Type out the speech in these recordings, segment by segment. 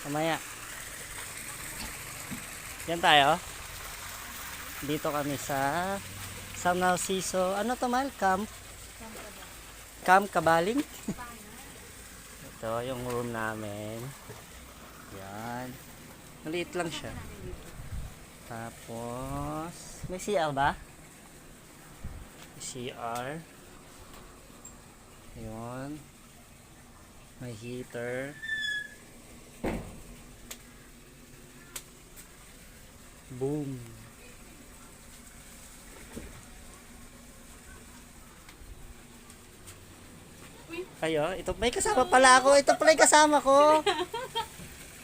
Mamaya. Yan tayo. Dito kami sa San Narciso. Ano to, Mal? Camp Kabaling? Ito yung room namin. Yan. Maliit lang siya. Tapos, may CR ba? May CR. Yun. May heater. Boom. Kayo, ito may kasama pala ako. Ito pala yung kasama ko.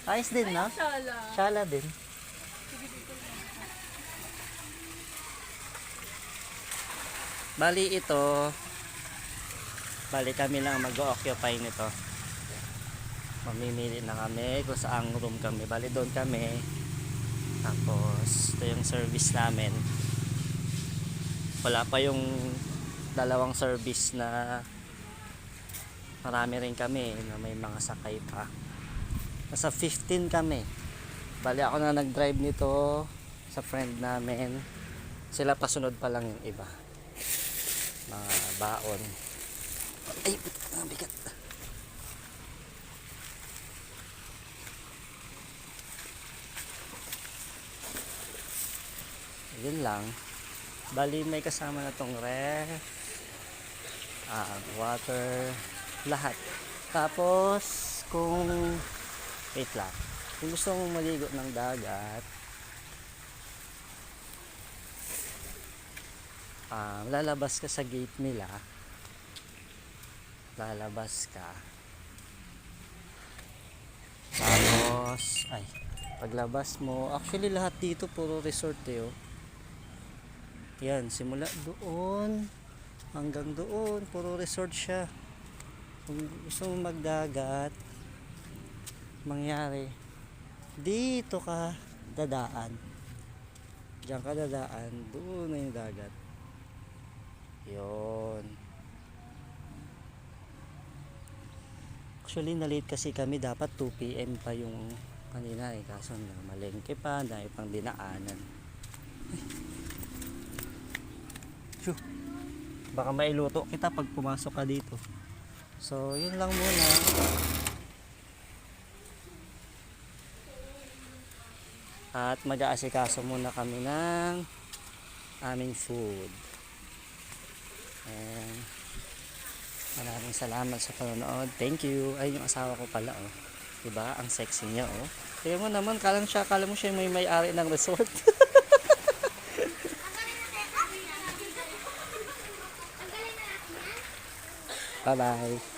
Ayos din, no? Shala din. Bali ito. Bali kami lang mag-occupy nito. Mamimili na kami kung saang room kami. Bali doon kami. Tapos ito yung service namin. Wala pa yung dalawang service na marami rin kami na may mga sakay pa. Nasa 15 kami. Bali ako na nag-drive nito sa friend namin. Sila pasunod pa lang yung iba. Mga baon. Ay, bigat. Yun lang. Bali may kasama na tong ref, water, lahat. Tapos kung wait lang, kung gusto mong maligo ng dagat, lalabas ka sa gate nila. Lalabas ka. Tapos paglabas mo, actually lahat dito puro resort eh, oh. Yan, simula doon hanggang doon, puro resort siya. Kung gusto mong magdagat, mangyari dito ka dadaan. Diyan ka dadaan, doon na yung dagat. Yun. Actually na-late kasi kami, dapat 2 PM pa yung kanina eh, kaso na malengke pa, dahil pang dinaanan. Baka mailuto kita pag pumasok ka dito. So yun lang muna. At mag-aasikaso muna kami ng aming food. And maraming salamat sa panonood. Thank you. Ay, yung asawa ko pala, oh. Diba? Ang sexy niya, oh. Kaya mo naman, kala mo siya may may-ari ng resort. Bye bye.